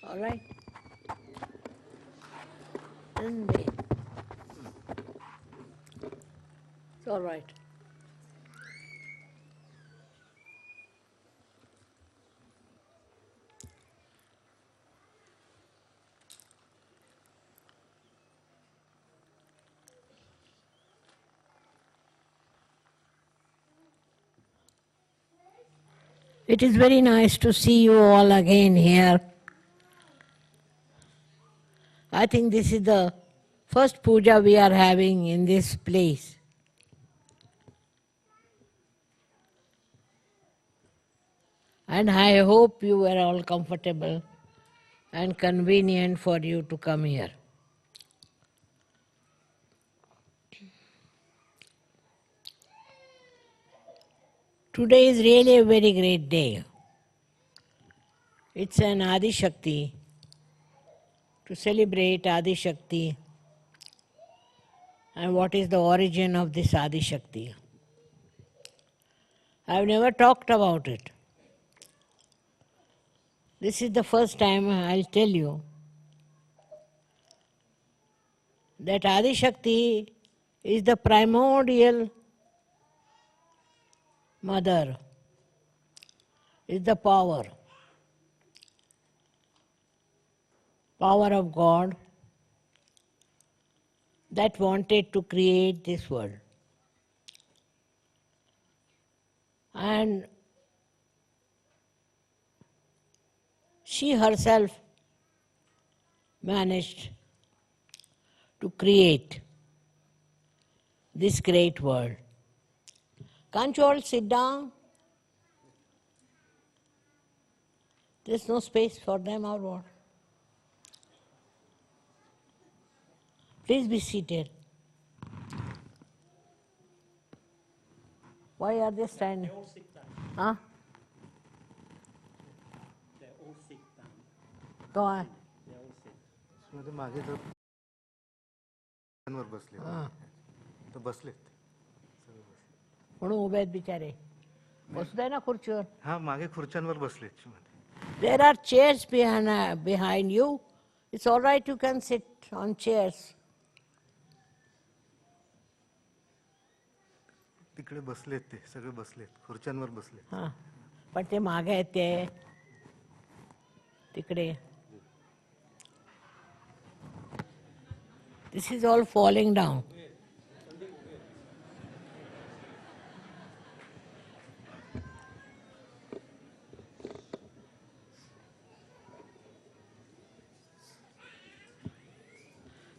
All right? Isn't it? It's all right. It is very nice to see you all again here. I think this is the first puja we are having in this place. And I hope you were all comfortable and convenient for you to come here. Today is really a very great day. It's an Adi Shakti, to celebrate Adi Shakti and what is the origin of this Adi Shakti. I've never talked about it. This is the first time I'll tell you that Adi Shakti is the primordial mother, is the power of God that wanted to create this world. And she herself managed to create this great world. Can't you all sit down? There's no space for them or what? Please be seated. Why are they standing? They all sit down. Huh? They all sit down. Go on. They all sit. मध्ये मागे तर वर बसले तर बसलेत सगळे बसले. म्हणून उभे आहेत बिचारे. बसू दे ना खुर्चीवर. हा मागे खुर्च्यांवर बसलेत मध्ये. There are chairs behind you. It's all right, you can sit on chairs. तिकडे बसलेत ते सगळे बसलेत खुर्च्यांवर बसलेत. हां, पण ते मागे आहेत ते तिकडे. This is all falling down.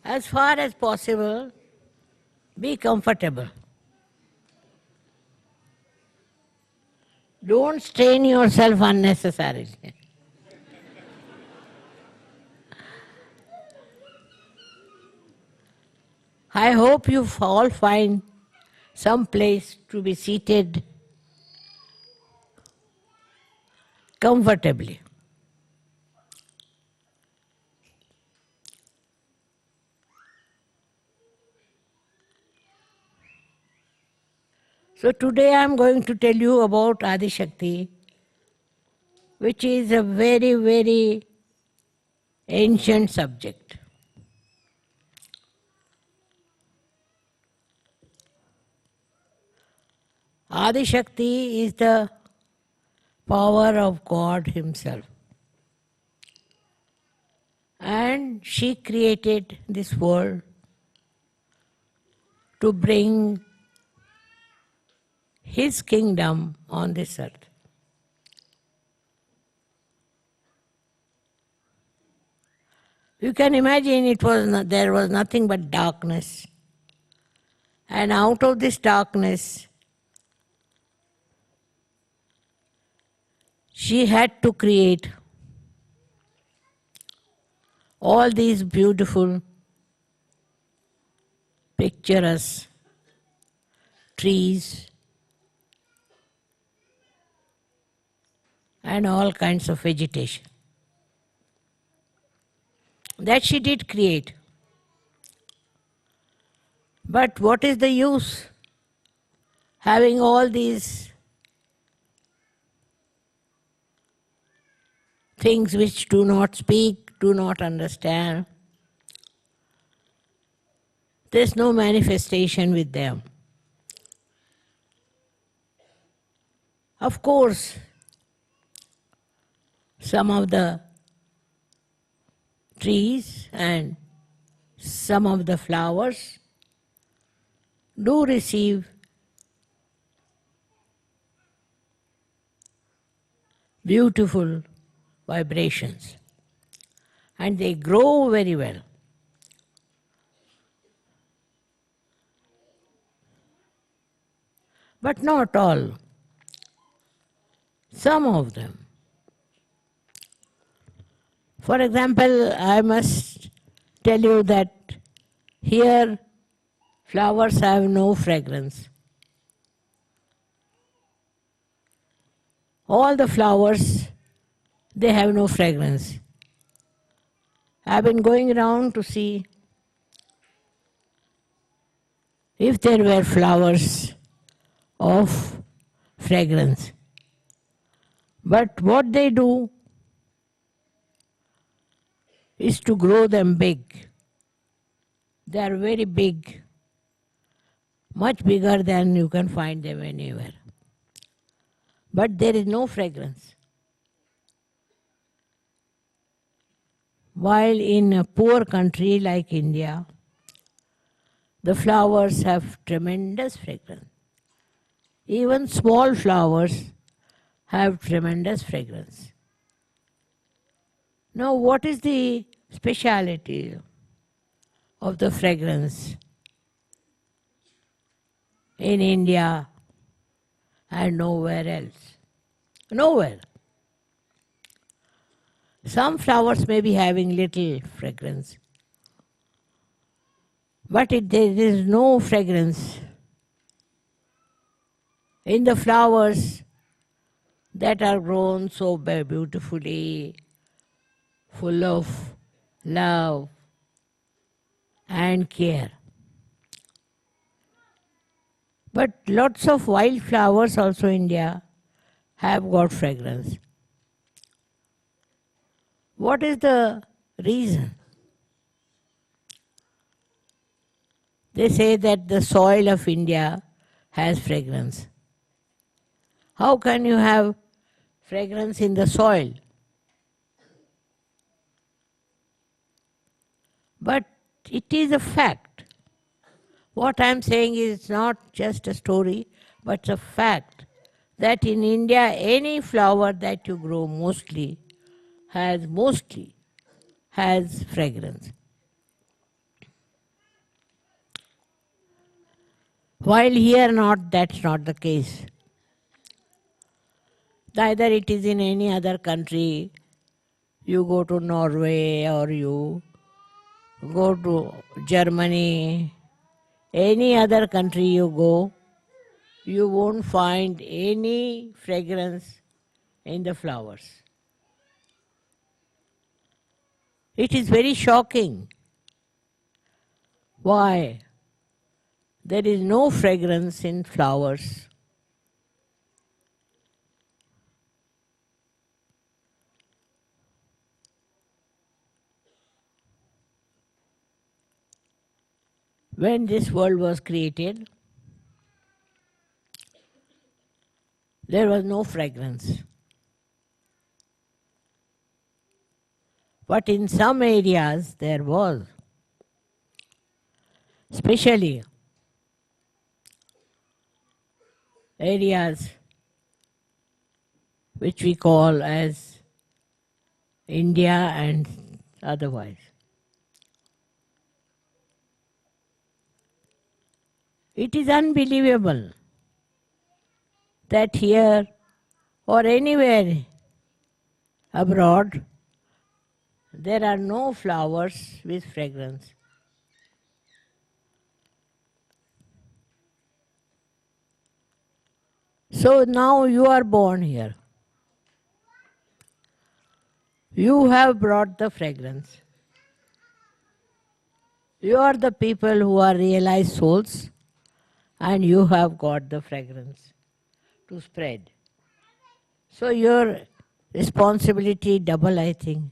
As far as possible, be comfortable. Don't strain yourself unnecessarily. I hope you all find some place to be seated comfortably. So today I am going to tell you about Adi Shakti, which is a very, very ancient subject. Adi Shakti is the power of God Himself. And she created this world to bring His kingdom on this earth. You can imagine there was nothing but darkness. And out of this darkness, she had to create all these beautiful, picturesque trees and all kinds of vegetation. That she did create. But what is the use having all these things which do not speak, do not understand. There's no manifestation with them. Of course, some of the trees and some of the flowers do receive beautiful vibrations and they grow very well. But not all. Some of them. For example, I must tell you that here flowers have no fragrance. All the flowers, they have no fragrance. I've been going around to see if there were flowers of fragrance. But what they do is to grow them big. They are very big, much bigger than you can find them anywhere. But there is no fragrance. While in a poor country like India, the flowers have tremendous fragrance. Even small flowers have tremendous fragrance. Now, what is the speciality of the fragrance in India and nowhere else? Nowhere. Some flowers may be having little fragrance, but there is no fragrance in the flowers that are grown so beautifully, full of love and care. But lots of wild flowers also in India have got fragrance. What is the reason? They say that the soil of India has fragrance. How can you have fragrance in the soil? But it is a fact. What I am saying is not just a story, but a fact that in India any flower that you grow mostly has fragrance. While here that's not the case. Neither it is in any other country. You go to Norway or you go to Germany, any other country you go, you won't find any fragrance in the flowers. It is very shocking. Why? There is no fragrance in flowers. When this world was created, there was no fragrance. But in some areas there was. Especially areas which we call as India and otherwise. It is unbelievable that here or anywhere abroad there are no flowers with fragrance. So now you are born here. You have brought the fragrance. You are the people who are realized souls, and you have got the fragrance to spread. So your responsibility double, I think.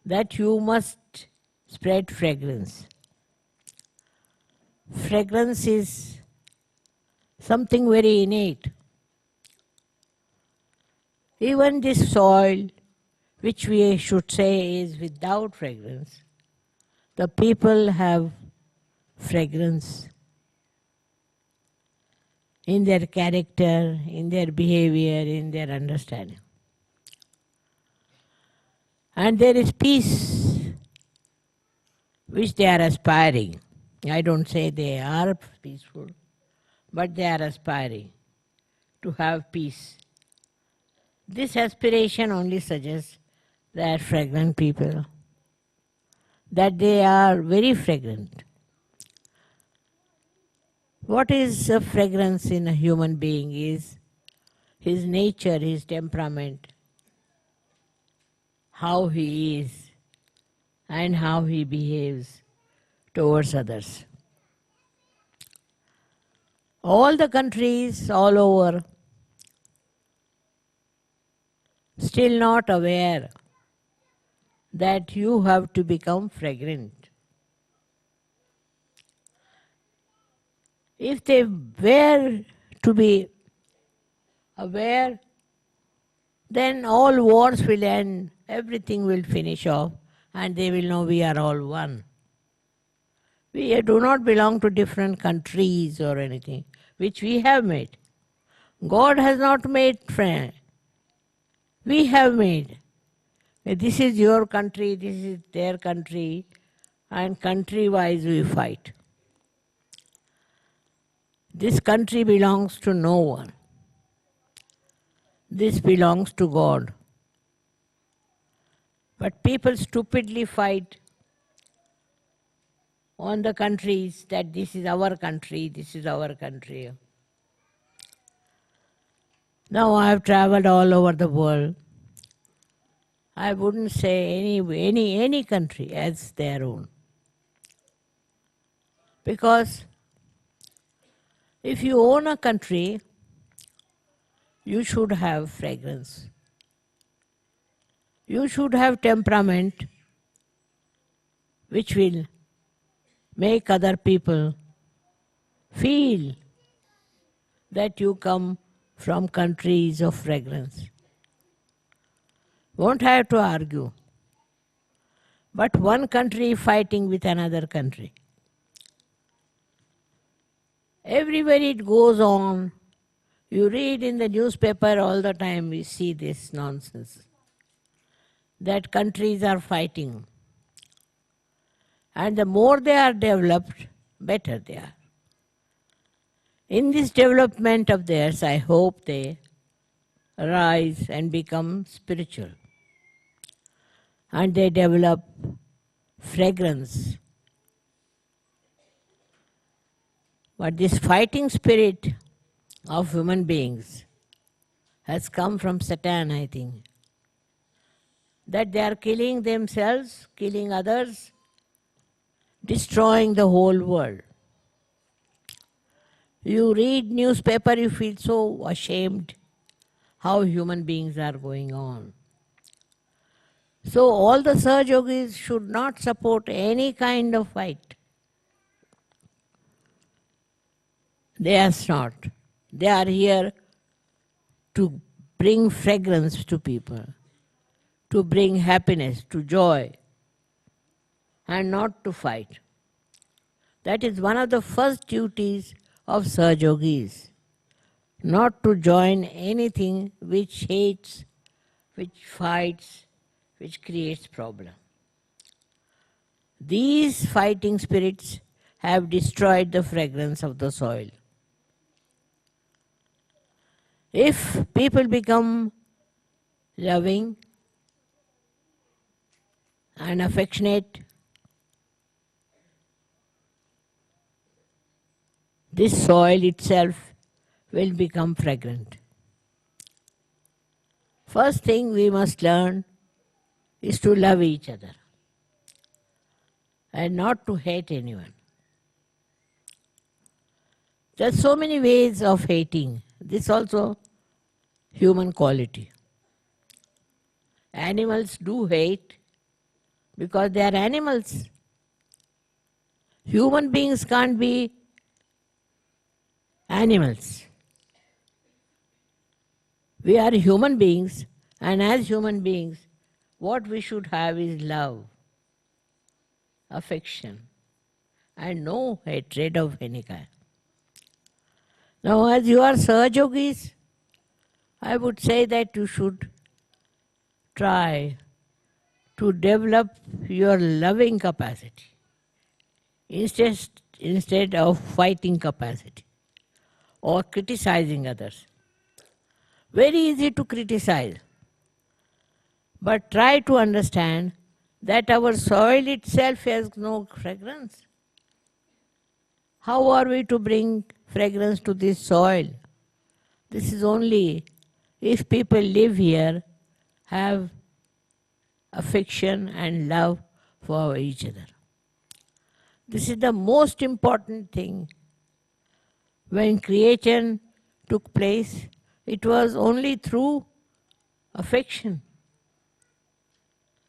That you must spread fragrance. Fragrance is something very innate. Even this soil, which we should say is without fragrance, the people have fragrance in their character, in their behavior, in their understanding. And there is peace which they are aspiring. I don't say they are peaceful, but they are aspiring to have peace. This aspiration only suggests they are fragrant people, that they are very fragrant. What is a fragrance in a human being is his nature, his temperament, how he is, and how he behaves towards others. All the countries all over still not aware that you have to become fragrant. If they were to be aware, then all wars will end, everything will finish off, and they will know we are all one. We do not belong to different countries or anything, which we have made. God has not made friends. We have made. This is your country, this is their country, and country-wise we fight. This country belongs to no one. This belongs to God. But people stupidly fight on the countries that this is our country, this is our country. Now I have traveled all over the world. I wouldn't say any country as their own. Because if you own a country, you should have fragrance. You should have temperament which will make other people feel that you come from countries of fragrance. Won't have to argue. But one country fighting with another country. Everywhere it goes on, you read in the newspaper all the time, we see this nonsense. That countries are fighting. And the more they are developed, better they are. In this development of theirs, I hope they rise and become spiritual. And they develop fragrance. But this fighting spirit of human beings has come from Satan, I think. That they are killing themselves, killing others, destroying the whole world. You read newspaper, you feel so ashamed how human beings are going on. So all the SahajaYogis should not support any kind of fight. They are not. They are here to bring fragrance to people, to bring happiness, to joy, and not to fight. That is one of the first duties of SahajaYogis, not to join anything which hates, which fights, which creates problem. These fighting spirits have destroyed the fragrance of the soil. If people become loving and affectionate, this soil itself will become fragrant. First thing we must learn is to love each other and not to hate anyone. There are so many ways of hating. This also human quality. Animals do hate because they are animals. Human beings can't be animals. We are human beings, and as human beings, what we should have is love, affection, and no hatred of any kind. Now, as you are Sahajogis, I would say that you should try to develop your loving capacity instead of fighting capacity or criticizing others. Very easy to criticize, but try to understand that our soil itself has no fragrance. How are we to bring fragrance to this soil? This is only if people live here, have affection and love for each other. This is the most important thing. When creation took place, it was only through affection.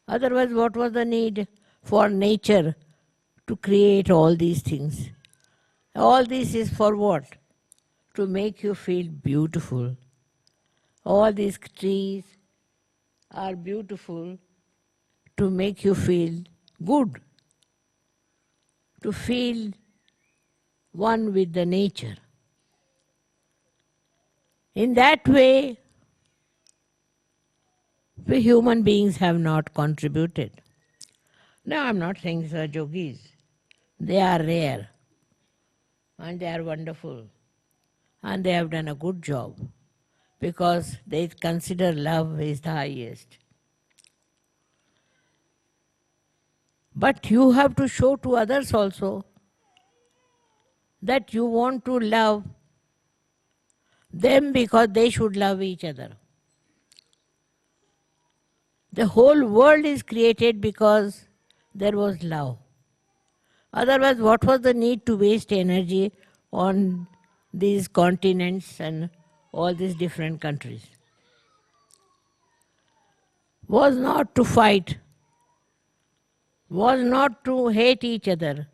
Otherwise, what was the need for nature to create all these things? All this is for what? To make you feel beautiful. All these trees are beautiful to make you feel good, to feel one with the nature. In that way, we human beings have not contributed. Now, I'm not saying Sahajogis. They are rare and they are wonderful and they have done a good job because they consider love is the highest. But you have to show to others also that you want to love them because they should love each other. The whole world is created because there was love. Otherwise, what was the need to waste energy on these continents and all these different countries? Was not to fight, was not to hate each other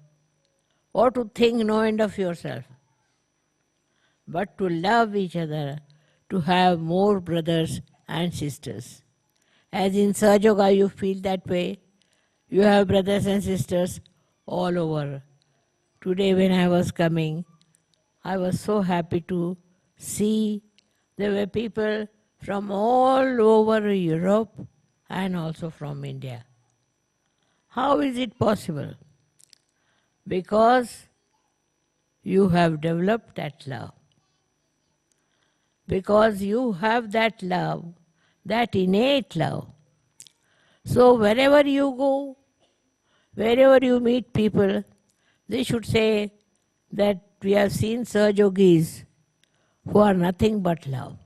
or to think no end of yourself, but to love each other, to have more brothers and sisters. As in Sahaja you feel that way, you have brothers and sisters all over. Today when I was coming, I was so happy to see there were people from all over Europe and also from India. How is it possible? Because you have developed that love. Because you have that love, that innate love. So wherever you go, wherever you meet people, they should say that we have seen Sahajogis who are nothing but love.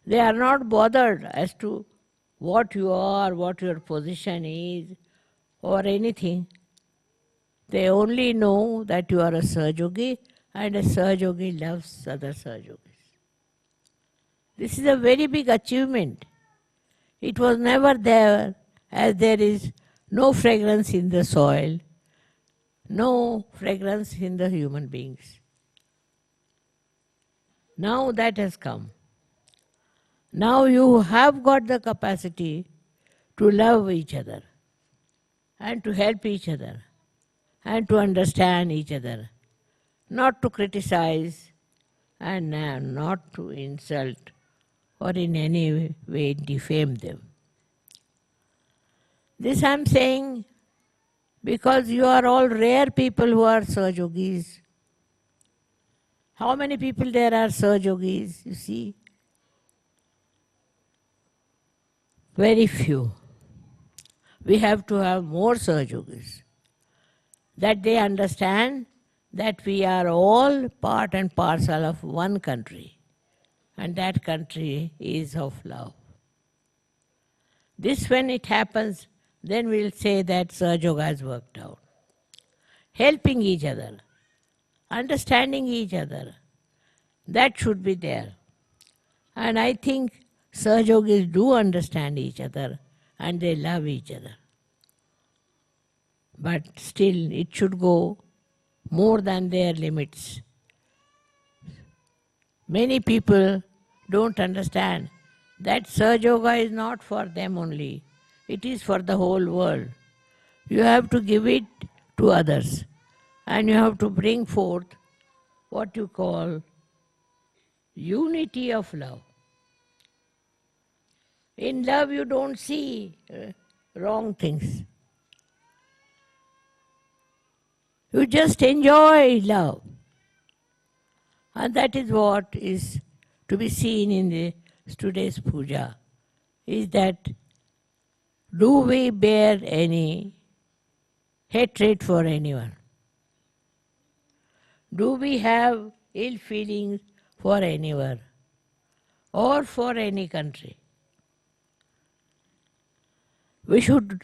They are not bothered as to what you are, what your position is, or anything. They only know that you are a Sahajogi and a Sahajogi loves other Sahajogis. This is a very big achievement. It was never there, as there is no fragrance in the soil, no fragrance in the human beings. Now that has come. Now you have got the capacity to love each other and to help each other and to understand each other, not to criticize and not to insult or in any way defame them. This I am saying because you are all rare people who are Sahajogis. How many people there are Sahajogis, you see? Very few. We have to have more Sahajogis. That they understand that we are all part and parcel of one country. And that country is of love. This when it happens, then we'll say that Sahaja has worked out. Helping each other, understanding each other, that should be there. And I think Sahajogis do understand each other and they love each other. But still, it should go more than their limits. Many people don't understand that Sahaja is not for them only. It is for the whole world. You have to give it to others. And you have to bring forth what you call unity of love. In love, you don't see wrong things. You just enjoy love. And that is what is to be seen in today's puja, is that do we bear any hatred for anyone? Do we have ill feelings for anyone or for any country? We should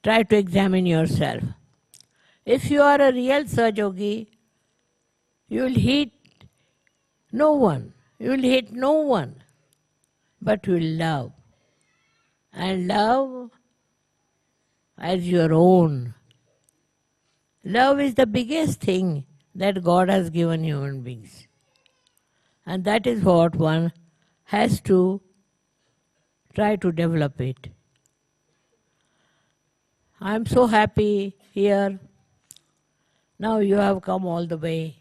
try to examine yourself. If you are a real Sahajogi, you will hate no one. You will hate no one, but you will love. And love as your own. Love is the biggest thing that God has given human beings. And that is what one has to try to develop it. I am so happy here. Now you have come all the way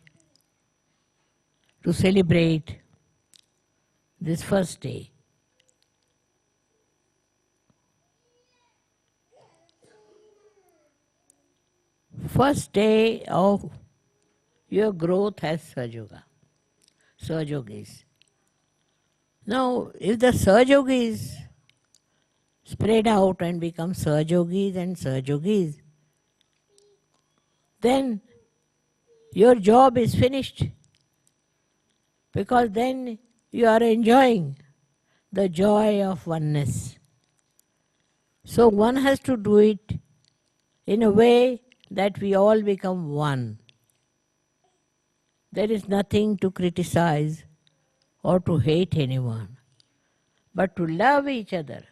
to celebrate this first day. First day of your growth as Sahajogis. Now, if the Sahajogis spread out and become Sahajogis and Sahajogis, then your job is finished. Because then you are enjoying the joy of oneness. So one has to do it in a way that we all become one. There is nothing to criticize or to hate anyone, but to love each other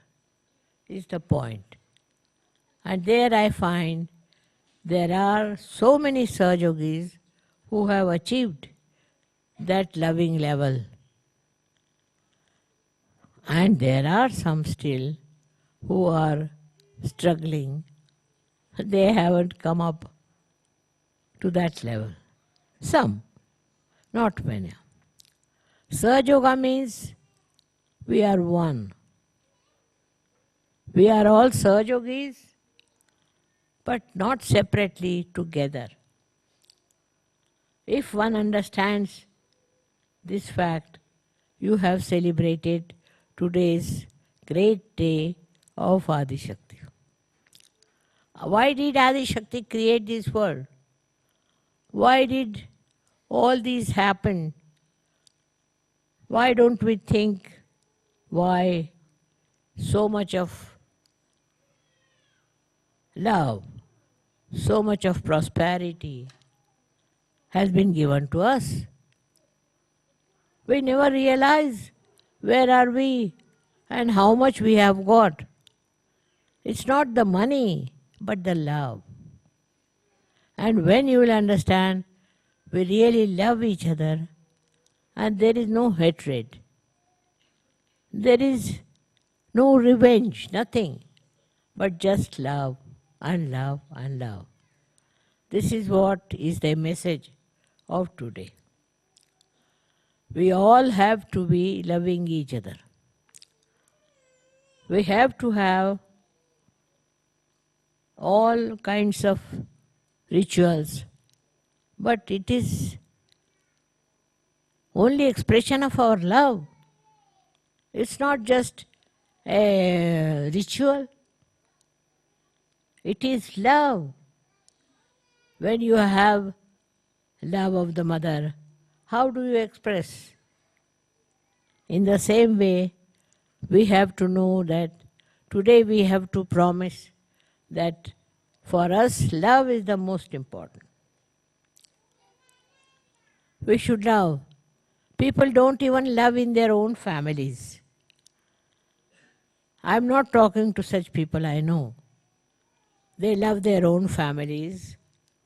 is the point. And there I find there are so many Sahajogis who have achieved that loving level. And there are some still who are struggling. They haven't come up to that level. Some, not many. Sahaja means we are one. We are all Sahajogis, but not separately, together. If one understands this fact, you have celebrated today's great day of Adi Shakti. Why did Adi Shakti create this world? Why did all these happen? Why don't we think why so much of love, so much of prosperity has been given to us? We never realize where are we and how much we have got. It's not the money, but the love. And when you will understand, we really love each other and there is no hatred. There is no revenge, nothing, but just love and love and love. This is what is the message of today. We all have to be loving each other. We have to have all kinds of rituals, but it is only expression of our love. It's not just a ritual. It is love. When you have love of the mother, how do you express? In the same way, we have to know that today we have to promise that for us, love is the most important. We should love. People don't even love in their own families. I'm not talking to such people, I know. They love their own families,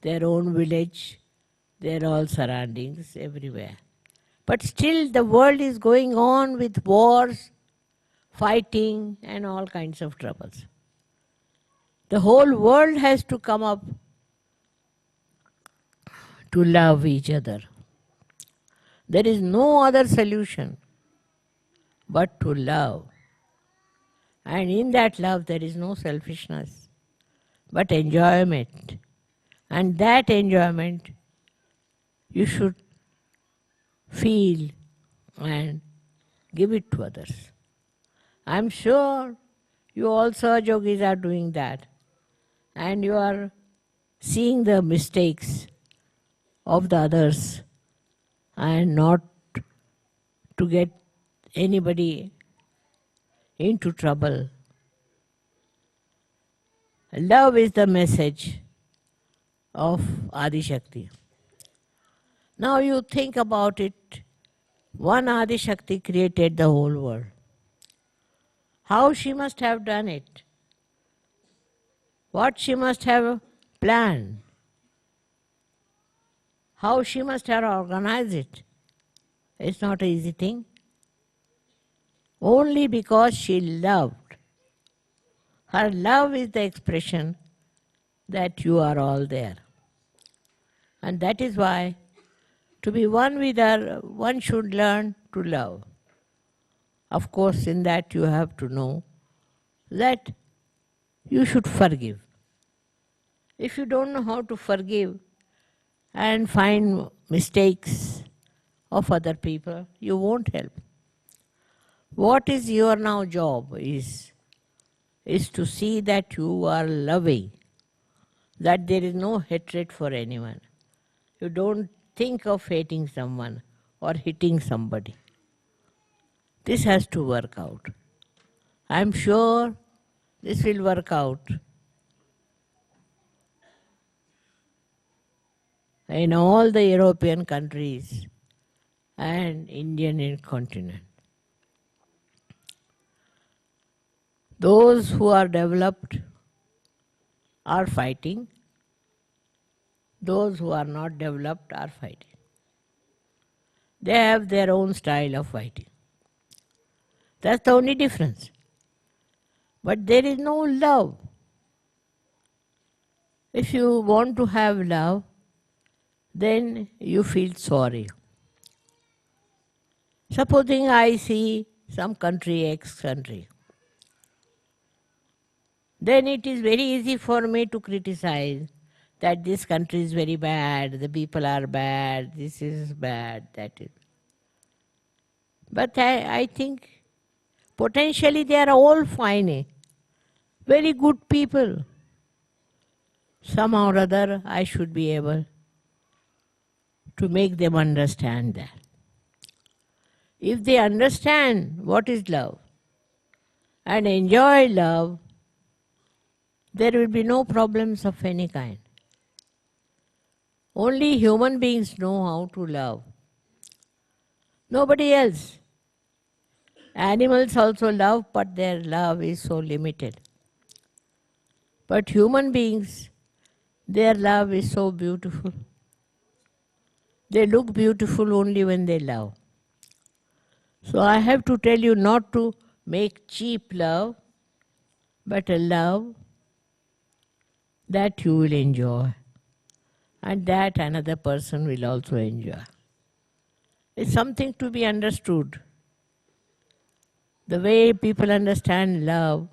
their own village, their all surroundings, everywhere. But still the world is going on with wars, fighting and all kinds of troubles. The whole world has to come up to love each other. There is no other solution but to love. And in that love there is no selfishness, but enjoyment. And that enjoyment you should feel and give it to others. I'm sure you all SahajaYogis are doing that. And you are seeing the mistakes of the others and not to get anybody into trouble. Love is the message of Adi Shakti. Now you think about it. One Adi Shakti created the whole world. How she must have done it? What she must have planned? How she must have organized it? It's not an easy thing. Only because she loved. Her love is the expression that you are all there. And that is why to be one with her, one should learn to love. Of course, in that you have to know that you should forgive. If you don't know how to forgive and find mistakes of other people, you won't help. What is your now job is to see that you are loving, that there is no hatred for anyone. You don't think of hating someone or hitting somebody. This has to work out. I'm sure this will work out in all the European countries and Indian continent. Those who are developed are fighting. Those who are not developed are fighting. They have their own style of fighting. That's the only difference. But there is no love. If you want to have love, then you feel sorry. Supposing I see some country, X country, then it is very easy for me to criticize that this country is very bad, the people are bad, this is bad, that is. But I think potentially they are all fine, very good people. Somehow or other I should be able to make them understand that. If they understand what is love and enjoy love, there will be no problems of any kind. Only human beings know how to love. Nobody else. Animals also love, but their love is so limited. But human beings, their love is so beautiful. They look beautiful only when they love. So I have to tell you not to make cheap love, but a love that you will enjoy and that another person will also enjoy. It's something to be understood. The way people understand love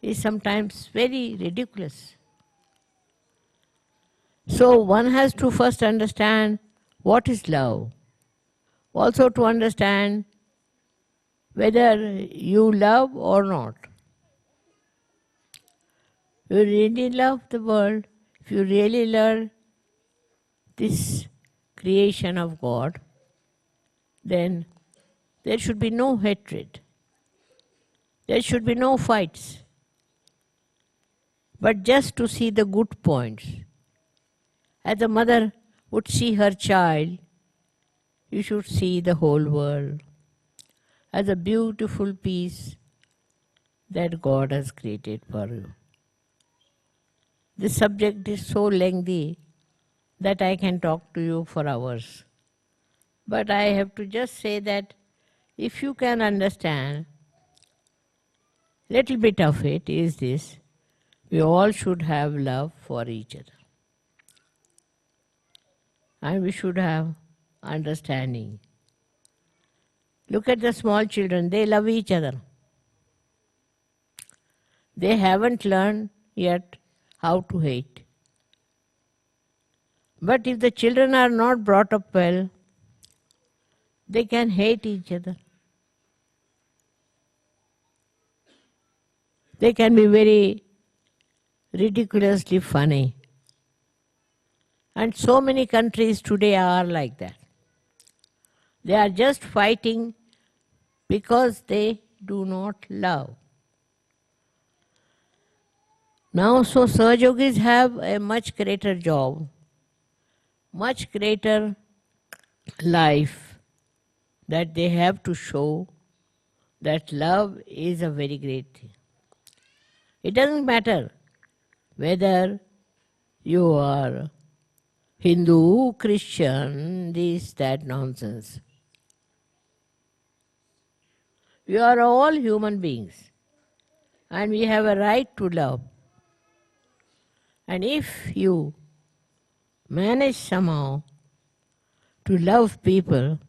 is sometimes very ridiculous. So one has to first understand what is love. Also to understand whether you love or not. You really love the world, if you really love this creation of God, then there should be no hatred. There should be no fights. But just to see the good points. As a mother would see her child You should see the whole world as a beautiful piece that God has created for you. This subject is so lengthy that I can talk to you for hours. But I have to just say that if you can understand, little bit of it is this: we all should have love for each other. And we should have understanding. Look at the small children, they love each other. They haven't learned yet how to hate. But if the children are not brought up well, they can hate each other. They can be very ridiculously funny. And so many countries today are like that. They are just fighting because they do not love. Now, so Sahajogis have a much greater job, much greater life, that they have to show that love is a very great thing. It doesn't matter whether you are Hindu, Christian, this, that nonsense. We are all human beings and we have a right to love. And if you manage somehow to love people,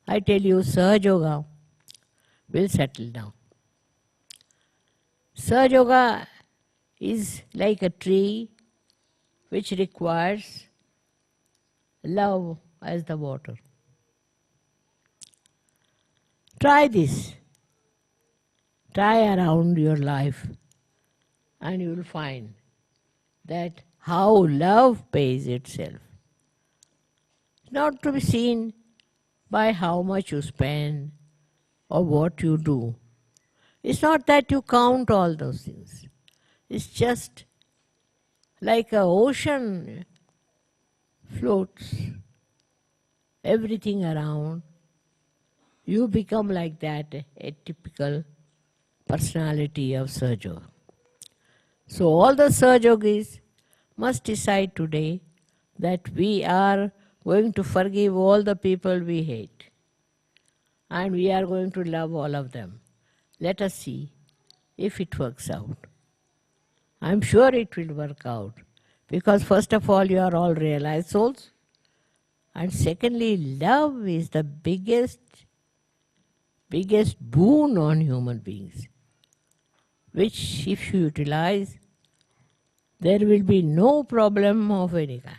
I tell you, SahajaYoga will settle down. SahajaYoga is like a tree which requires love as the water. Try this. Try around your life and you will find that how love pays itself. Not to be seen by how much you spend or what you do. It's not that you count all those things. It's just like an ocean floats everything around. You become like that, a typical personality of SahajaYoga. So all the SahajaYogis must decide today that we are going to forgive all the people we hate. And we are going to love all of them. Let us see if it works out. I'm sure it will work out. Because first of all, you are all realized souls. And secondly, love is the biggest boon on human beings, which if you utilize, there will be no problem of any kind.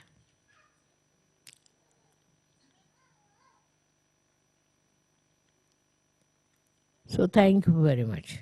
So thank you very much.